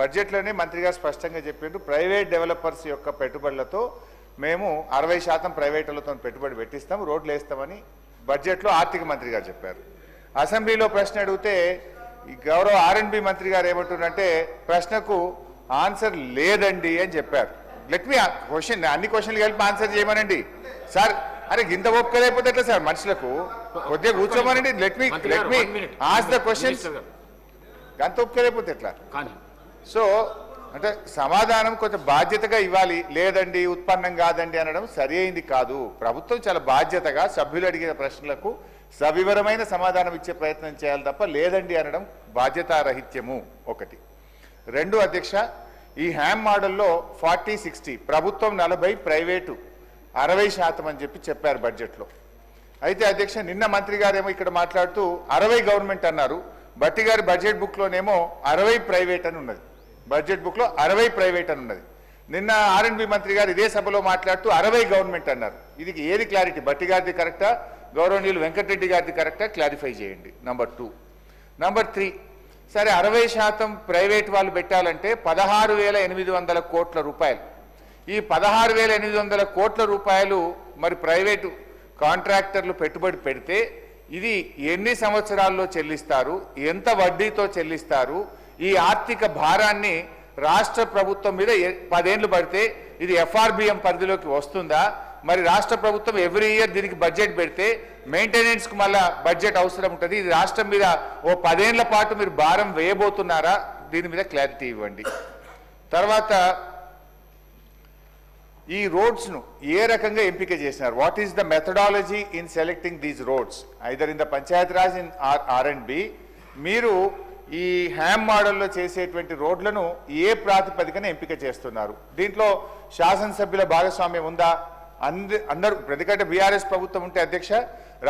బడ్జెట్లోనే మంత్రి గారు స్పష్టంగా చెప్పారు, ప్రైవేట్ డెవలపర్స్ యొక్క పెట్టుబడులతో మేము 60% ప్రైవేటులతో పెట్టుబడి పెట్టిస్తాం, రోడ్లు వేస్తామని బడ్జెట్లో ఆర్థిక మంత్రి గారు చెప్పారు. అసెంబ్లీలో ప్రశ్న అడిగితే ఈ గౌరవ R&B మంత్రి గారు ఏమంటున్నారంటే ప్రశ్నకు ఆన్సర్ లేదండి అని చెప్పారు. లెట్ మీ క్వశ్చన్, అన్ని క్వశ్చన్లు కలిపి ఆన్సర్ చేయమనండి సార్. అరే గింత ఒప్పుకోలేకపోతే ఎట్లా సార్, మనుషులకు కొద్దిగా కూర్చోమనండి. Let me ask the questions. గంత ఒప్పుకోలేకపోతే ఎట్లా? సో అంటే సమాధానం కొంచెం బాధ్యతగా ఇవ్వాలి. లేదండి ఉత్పన్నం కాదండి అనడం సరి అయింది కాదు. ప్రభుత్వం చాలా బాధ్యతగా సభ్యులు అడిగిన ప్రశ్నలకు సవివరమైన సమాధానం ఇచ్చే ప్రయత్నం చేయాలి తప్ప లేదండి అనడం బాధ్యతారహిత్యము. ఒకటి. రెండు అధ్యక్ష, ఈ హ్యామ్ మోడల్లో 40-60 ప్రభుత్వం 40 ప్రైవేటు 60% అని చెప్పారు బడ్జెట్లో. అయితే అధ్యక్ష నిన్న మంత్రి గారేమో ఇక్కడ మాట్లాడుతూ 60 గవర్నమెంట్ అన్నారు. బట్టి గారి బడ్జెట్ బుక్లోనేమో 60 ప్రైవేట్ అని ఉన్నది. బడ్జెట్ బుక్లో 60 ప్రైవేట్ అని ఉన్నది. నిన్న R&B మంత్రి గారు ఇదే సభలో మాట్లాడుతూ 60 గవర్నమెంట్ అన్నారు. ఇది ఏది క్లారిటీ? బట్టి గారిది కరెక్టా, గౌరవనీయులు వెంకటరెడ్డి గారిది కరెక్టా? క్లారిఫై చేయండి. నంబర్ 2. నంబర్ 3, సరే 60% ప్రైవేట్ వాళ్ళు పెట్టాలంటే 16,800 కోట్ల రూపాయలు. ఈ 16,800 కోట్ల రూపాయలు మరి ప్రైవేటు కాంట్రాక్టర్లు పెట్టుబడి పెడితే ఇది ఎన్ని సంవత్సరాల్లో చెల్లిస్తారు, ఎంత వడ్డీతో చెల్లిస్తారు, ఈ ఆర్థిక భారాన్ని రాష్ట్ర ప్రభుత్వం మీద 10 ఏళ్లు పడితే ఇది FRBM పరిధిలోకి వస్తుందా? మరి రాష్ట్ర ప్రభుత్వం ఎవ్రీ ఇయర్ దీనికి బడ్జెట్ పెడితే మెయింటెనెన్స్కు మళ్ళా బడ్జెట్ అవసరం ఉంటుంది. ఇది రాష్ట్రం మీద ఓ 10 ఏళ్ల పాటు మీరు భారం వేయబోతున్నారా? దీని మీద క్లారిటీ ఇవ్వండి. తర్వాత ఈ రోడ్స్ను ఏ రకంగా ఎంపిక చేసినారు? What is the methodology in selecting these roads either in the Panchayat Raj in R&B? మీరు ఈ హ్యామ్ మోడల్లో చేసేటువంటి రోడ్లను ఏ ప్రాతిపదికన ఎంపిక చేస్తున్నారు? దీంట్లో శాసనసభ్యుల భాగస్వామ్యం ఉందా? అందరూ ఎందుకంటే బీఆర్ఎస్ ప్రభుత్వం ఉంటే అధ్యక్ష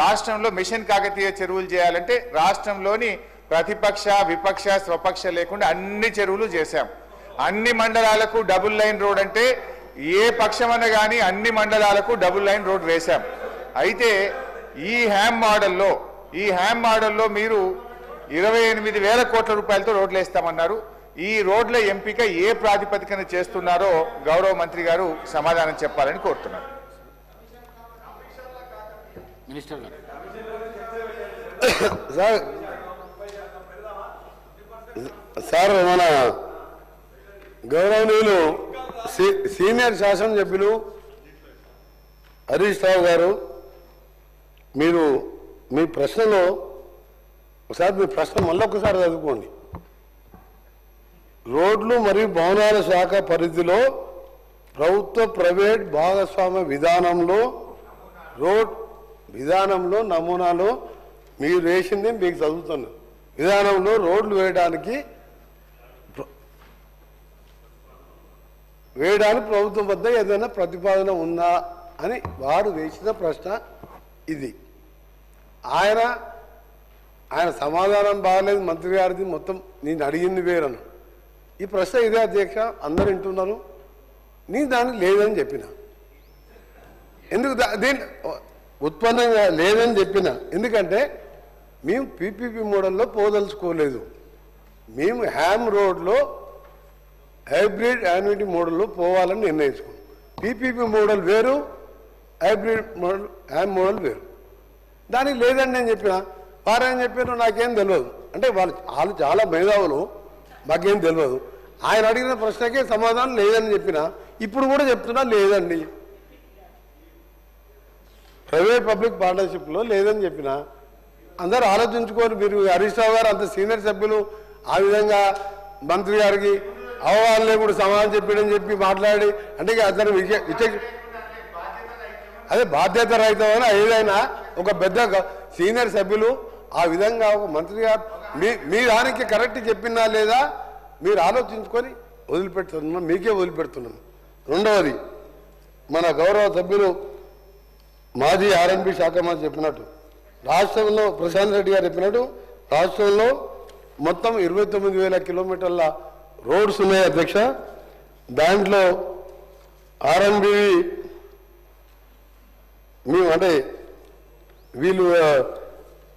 రాష్ట్రంలో మిషన్ కాకతీయ చెరువులు చేయాలంటే రాష్ట్రంలోని ప్రతిపక్ష విపక్ష స్వపక్ష లేకుండా అన్ని చెరువులు చేశాం. అన్ని మండలాలకు డబుల్ లైన్ రోడ్ అంటే ఏ పక్షమన్న కానీ అన్ని మండలాలకు డబుల్ లైన్ రోడ్ వేశాం. అయితే ఈ హ్యామ్ మోడల్లో మీరు 28,000 కోట్ల రూపాయలతో రోడ్లు వేస్తామన్నారు. ఈ రోడ్ల ఎంపిక ఏ ప్రాతిపదికన చేస్తున్నారో గౌరవ మంత్రి గారు సమాధానం చెప్పాలని కోరుతున్నారు. మినిస్టర్ గారు. సార్ మన గౌరవనీయులు సీనియర్ శాసనసభ్యులు హరీష్ రావు గారు, మీరు మీ ప్రశ్నలో ఒకసారి మీ ప్రశ్న మళ్ళొకసారి చదువుకోండి. రోడ్లు మరియు భవనాల శాఖ పరిధిలో ప్రభుత్వ ప్రైవేట్ భాగస్వామ్య విధానంలో నమూనాలో మీరు వేసింది మీకు చదువుతున్నారు. విధానంలో రోడ్లు వేయడానికి ప్రభుత్వం వద్ద ఏదైనా ప్రతిపాదన ఉందా అని వారు వేసిన ప్రశ్న ఇది. ఆయన సమాధానం బాగలేదు మంత్రి గారిది, మొత్తం నేను అడిగింది వేరను. ఈ ప్రశ్న ఇదే అధ్యక్ష, అందరు వింటున్నారు. నేను దానికి లేదని చెప్పిన. ఎందుకు దీని ఉత్పన్నంగా లేదని చెప్పిన? ఎందుకంటే మేము PPP మోడల్లో పోదలుచుకోలేదు. మేము హ్యామ్ రోడ్లో హైబ్రిడ్ యాన్యుటీ మోడల్లో పోవాలని నిర్ణయించుకున్నాం. PPP మోడల్ వేరు, హైబ్రిడ్ మోడల్ హ్యామ్ మోడల్ వేరు. దానికి లేదని నేను చెప్పిన. వారేం చెప్పారు నాకేం తెలియదు. అంటే వాళ్ళు చాలా మేధావులు, మాకేం తెలియదు. ఆయన అడిగిన ప్రశ్నకే సమాధానం లేదని చెప్పిన. ఇప్పుడు కూడా చెప్తున్నా లేదండి. ప్రైవేట్ పబ్లిక్ పార్ట్నర్షిప్లో లేదని చెప్పిన. అందరూ ఆలోచించుకొని, మీరు హరీష్ రావు గారు అంత సీనియర్ సభ్యులు ఆ విధంగా మంత్రి గారికి అవగాహనలే కూడా సమాధానం చెప్పాడని చెప్పి మాట్లాడి అంటే అతను అదే బాధ్యత రహితమైన ఏదైనా ఒక పెద్ద సీనియర్ సభ్యులు ఆ విధంగా ఒక మంత్రి గారు మీ దానికి కరెక్ట్ చెప్పినా లేదా మీరు ఆలోచించుకొని వదిలిపెడుతున్నాం, మీకే వదిలిపెడుతున్నాం. రెండవది, మన గౌరవ సభ్యులు మాజీ R&B శాఖ మంత్రి చెప్పినట్టు, రాష్ట్రంలో ప్రశాంత్ రెడ్డి గారు చెప్పినట్టు రాష్ట్రంలో మొత్తం 29,000 కిలోమీటర్ల రోడ్స్ ఉన్నాయి అధ్యక్ష. దాంట్లో R&B మేము అంటే వీళ్ళు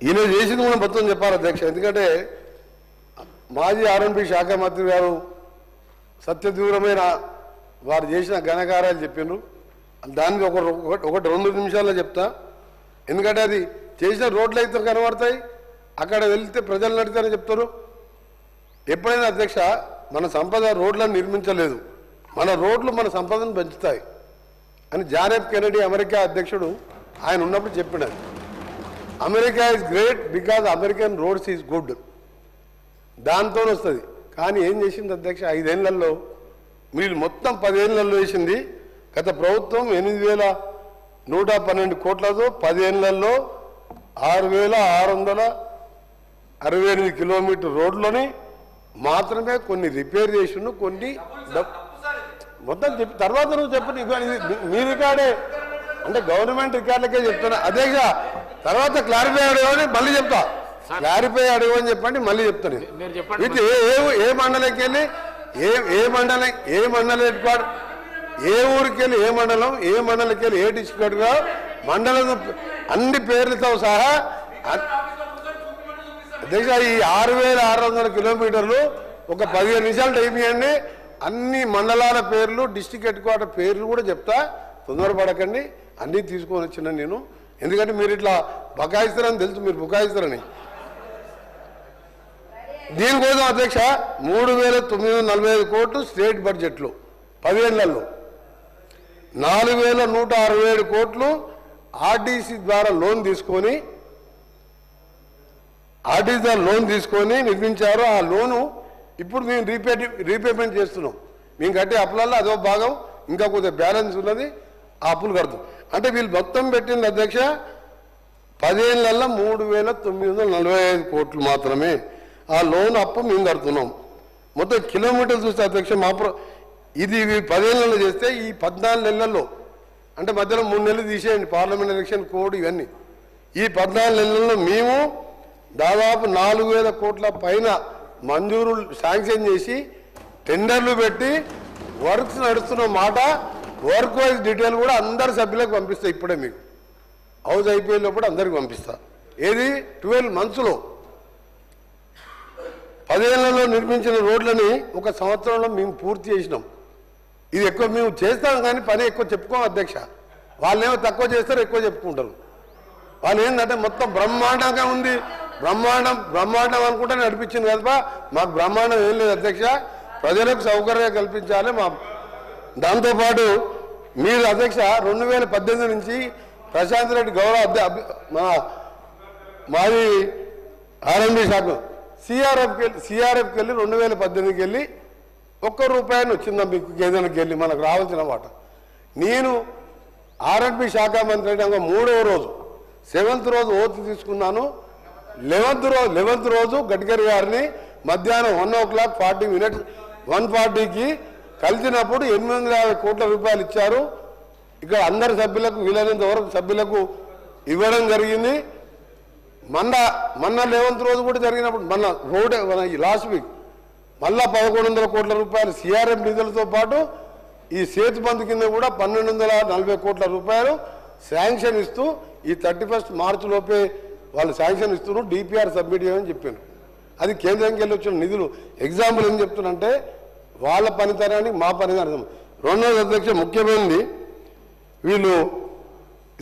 ఈయన చేసింది కూడా మొత్తం చెప్పారు అధ్యక్ష. ఎందుకంటే మాజీ R&B శాఖ మంత్రి గారు సత్యదూరమైన వారు చేసిన ఘనకార్యాలు చెప్పిండ్రు. దానికి ఒకటి 2 నిమిషాల్లో చెప్తా. ఎందుకంటే అది చేసిన రోడ్లు అయితే కనబడతాయి, అక్కడ వెళ్తే ప్రజలు నడితారని చెప్తారు. ఎప్పుడైనా అధ్యక్ష మన సంపద రోడ్లను నిర్మించలేదు, మన రోడ్లు మన సంపదను పెంచుతాయి అని జాన్ ఎఫ్ కెనడీ అమెరికా అధ్యక్షుడు ఆయన ఉన్నప్పుడు చెప్పినారు. America is great because American roads is good, దాంతో వస్తుంది. కానీ ఏం చేసింది అధ్యక్ష 5 ఏళ్లలో, మీరు మొత్తం 10 ఏళ్లలో వేసింది. గత ప్రభుత్వం 8,112 కోట్లతో 10 ఏళ్లలో 6,668 కిలోమీటర్ రోడ్లని మాత్రమే కొన్ని రిపేర్ చేసిండు, కొన్ని మొత్తం చెప్పి తర్వాత నువ్వు చెప్పు. మీ రికార్డే అంటే గవర్నమెంట్ రికార్డులకే చెప్తున్నా అధ్యక్ష. తర్వాత క్లారిఫై అడగని మళ్ళీ చెప్తా, క్లారిఫై అడగని చెప్పండి మళ్ళీ చెప్తాను. ఇది ఏ మండలంకి వెళ్ళి ఏ మండలం హెడ్ క్వార్టర్, ఏ ఊరికి వెళ్ళి ఏ మండలంకి వెళ్ళి ఏ డిస్ట్రిక్ట్ మండలం అన్ని పేర్లతో సహా అధ్యక్ష ఈ 6,600 కిలోమీటర్లు ఒక 15 నిమిషాలు టైం ఇవ్వండి. అన్ని మండలాల పేర్లు డిస్ట్రిక్ట్ హెడ్ క్వార్టర్ పేర్లు కూడా చెప్తా, తొందరపడకండి. అన్నీ తీసుకొని వచ్చిన నేను, ఎందుకంటే మీరు ఇట్లా బకాయిస్తారని తెలుసు, మీరు బుకాయిస్తారని. దీనికోసం అధ్యక్ష 3,945 కోట్లు స్టేట్ బడ్జెట్లో 10 ఏళ్లలో, 4,167 కోట్లు ఆర్టీసీ ద్వారా లోన్ తీసుకొని నిర్మించారు. ఆ లోను ఇప్పుడు మేము రీపేమెంట్ చేస్తున్నాం. మేము కట్టే అప్పులలో అదో భాగం ఇంకా కొద్దిగా బ్యాలెన్స్ ఉన్నది, ఆ అప్పులు కడతాం. అంటే వీళ్ళు మొత్తం పెట్టింది అధ్యక్ష 10 ఏళ్లలో 3,945 కోట్లు మాత్రమే. ఆ లోన్ అప్పు మేము కడుతున్నాం. మొత్తం కిలోమీటర్లు చూస్తే అధ్యక్ష ఇది 10 ఏళ్లలో చేస్తే ఈ 14 నెలల్లో, అంటే మధ్యలో 3 నెలలు తీసేయండి పార్లమెంట్ ఎలక్షన్ కోడ్ ఇవన్నీ, ఈ 14 నెలల్లో మేము దాదాపు 4,000 కోట్ల పైన మంజూరు శాంక్షన్ చేసి టెండర్లు పెట్టి వర్క్స్ నడుస్తున్న మాట. వర్క్ వైజ్ డీటెయిల్ కూడా అందరు సభ్యులకు పంపిస్తా. ఇప్పుడే మీకు హౌస్ అయిపోయేలో కూడా అందరికి పంపిస్తా. ఏది 12 మంత్స్లో 10 ఏళ్లలో నిర్మించిన రోడ్లని 1 సంవత్సరంలో మేము పూర్తి చేసినాం. ఇది ఎక్కువ మేము చేస్తాం కానీ పని ఎక్కువ చెప్పుకోం అధ్యక్ష. వాళ్ళేమో తక్కువ చేస్తారు, ఎక్కువ చెప్పుకుంటారు. వాళ్ళు ఏంటంటే మొత్తం బ్రహ్మాండంగా ఉంది, బ్రహ్మాండం అనుకుంటే నడిపించింది కదా. మాకు బ్రహ్మాండం ఏం లేదు అధ్యక్ష. ప్రజలకు సౌకర్యం కల్పించాలి. దాంతోపాటు మీరు అధ్యక్ష 2018 నుంచి ప్రశాంత్ రెడ్డి గౌరవ మాది ఆర్ఎండ్బి శాఖ సిఆర్ఎఫ్కి వెళ్ళి 2018కి వెళ్ళి ₹1 వచ్చిందా మీకు ఏదైనాకి వెళ్ళి మనకు రావాల్సిన మాట. నేను ఆర్ఎండ్బి శాఖ మంత్రి అయినాక 3వ రోజు 7th రోజు ఓత్ తీసుకున్నాను. 11th రోజు గడ్కరీ గారిని మధ్యాహ్నం 1:40 1:40కి కలిసినప్పుడు 850 కోట్ల రూపాయలు ఇచ్చారు. ఇక్కడ అందరి సభ్యులకు వీలైనంత వరకు సభ్యులకు ఇవ్వడం జరిగింది. మొన్న 11th రోజు కూడా జరిగినప్పుడు మన లాస్ట్ వీక్ మళ్ళా 1,100 కోట్ల రూపాయలు సిఆర్ఎం నిధులతో పాటు ఈ సేతు బంధు కింద కూడా 1,240 కోట్ల రూపాయలు శాంక్షన్ ఇస్తూ ఈ 31 మార్చి లోపే వాళ్ళు శాంక్షన్ ఇస్తున్నారు. డిపిఆర్ సబ్మిట్ చేయమని చెప్పాను. అది కేంద్రంకి వెళ్ళి వచ్చిన నిధులు. ఎగ్జాంపుల్ ఏం చెప్తున్నంటే వాళ్ళ పనితనాన్ని మా పనితనం. రెండోది అధ్యక్ష ముఖ్యమైనది, వీళ్ళు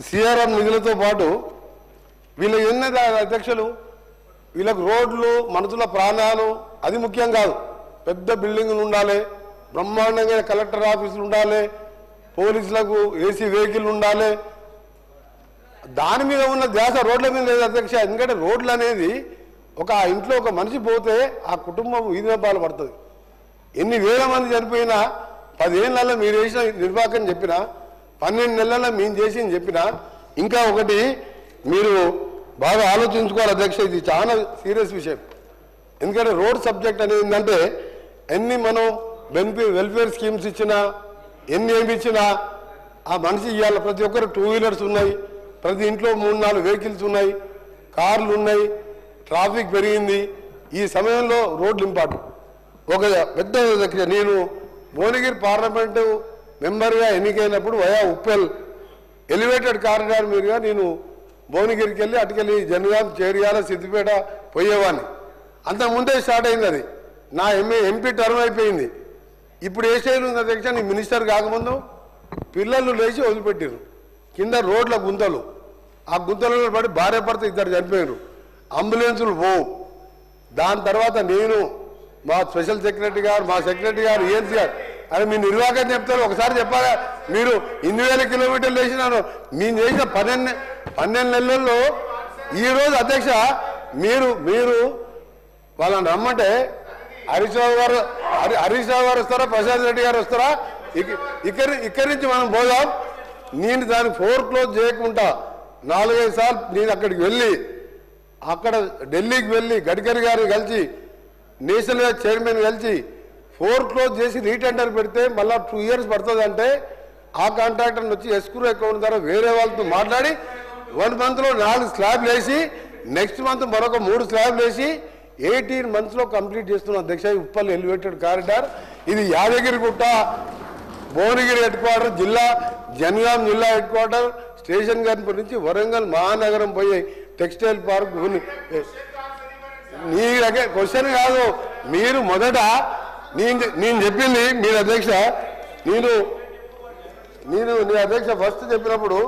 సిఆర్ఎం నిధులతో పాటు వీళ్ళు ఎన్నది అధ్యక్షులు వీళ్ళకు రోడ్లు, మనుషుల ప్రాణాలు అది ముఖ్యం కాదు. పెద్ద బిల్డింగులు ఉండాలి, బ్రహ్మాండంగా కలెక్టర్ ఆఫీసులు ఉండాలి, పోలీసులకు ఏసీ వెహికల్ ఉండాలి. దాని మీద ఉన్న ధ్యాస రోడ్ల మీద లేదు అధ్యక్ష. ఎందుకంటే రోడ్లు అనేది ఒక ఇంట్లో ఒక మనిషి పోతే ఆ కుటుంబం వీధిన పాలు పడుతుంది. ఎన్ని వేల మంది చనిపోయినా 10 ఏళ్లలో మీరు చేసిన నిర్వాహకం చెప్పినా, 12 నెలల్లో మేము చేసింది చెప్పినా, ఇంకా ఒకటి మీరు బాగా ఆలోచించుకోవాలి అధ్యక్ష. ఇది చాలా సీరియస్ విషయం. ఎందుకంటే రోడ్ సబ్జెక్ట్ అనేది ఏంటంటే ఎన్ని మనం వెల్ఫేర్ స్కీమ్స్ ఇచ్చినా, ఎన్ని ఏమి ఇచ్చినా ఆ మనిషి ఇవ్వాలి. ప్రతి ఒక్కరు 2 వీలర్స్ ఉన్నాయి, ప్రతి ఇంట్లో 3-4 వెహికల్స్ ఉన్నాయి, కార్లు ఉన్నాయి, ట్రాఫిక్ పెరిగింది. ఈ సమయంలో రోడ్లు ఇంపార్టెంట్. ఒక పెద్ద నేను భువనగిరి పార్లమెంటు మెంబర్గా ఎన్నికైనప్పుడు వయా ఉప్పల్ ఎలివేటెడ్ కారిడార్ మీదుగా నేను భువనగిరికి వెళ్ళి అటుకెళ్ళి జనగాం, చేరియాల, సిద్దిపేట పోయేవాడిని. అంతకుముందే స్టార్ట్ అయింది అది. నా ఎంపీ టర్మ్ అయిపోయింది. ఇప్పుడు ఏ స్టైల్ ఉంది అధ్యక్ష, నీ మినిస్టర్ కాకముందు పిల్లలు లేచి వదిలిపెట్టారు, కింద రోడ్ల గుంతలు, ఆ గుంతలలో పడి భార్య భర్త ఇద్దరు చనిపోయారు, అంబులెన్సులు పోవు. దాని తర్వాత నేను, మా స్పెషల్ సెక్రటరీ గారు, మా సెక్రటరీ గారు, ఏఎన్సీ గారు, అది మీ నిర్వాహకం చెప్తారు. ఒకసారి చెప్పాలా, మీరు 8,000 కిలోమీటర్లు వేసినారు. మేము చేసిన 12 నెలల్లో ఈరోజు అధ్యక్ష మీరు వాళ్ళని రమ్మంటే హరీష్ రావు గారు వస్తారా, ప్రశాంత్ రెడ్డి గారు వస్తారా? ఇక్కడి నుంచి మనం పోదాం. నేను దాన్ని క్లోజ్ చేయకుండా 4-5 సార్లు నేను అక్కడికి వెళ్ళి, అక్కడ ఢిల్లీకి వెళ్ళి గడ్కరీ గారిని కలిసి, నేషనల్ హైవే చైర్మన్ కలిసి క్లోజ్ చేసి రీటెండర్ పెడితే మళ్ళీ 2 years పడుతుందంటే ఆ కాంట్రాక్టర్ వచ్చి ఎస్క్రూ అకౌంట్ ద్వారా వేరే వాళ్ళతో మాట్లాడి 1 monthలో 4 స్లాబ్లు వేసి, నెక్స్ట్ మంత్ మరొక 3 స్లాబ్లు వేసి 18 monthsలో కంప్లీట్ చేస్తున్న అధ్యక్ష ఉప్పల్ ఎలివేటెడ్ కారిడార్. ఇది యాదగిరిగుట్ట, భువనగిరి హెడ్ క్వార్టర్, జనగాం జిల్లా హెడ్ క్వార్టర్, స్టేషన్ గన్పూర్ నుంచి వరంగల్ మహానగరం పోయే టెక్స్టైల్ పార్క్. నీ దగ్గర క్వశ్చన్ కాదు, మీరు మొదట నేను చెప్పింది మీరు అధ్యక్ష, నేను నీ అధ్యక్ష ఫస్ట్ చెప్పినప్పుడు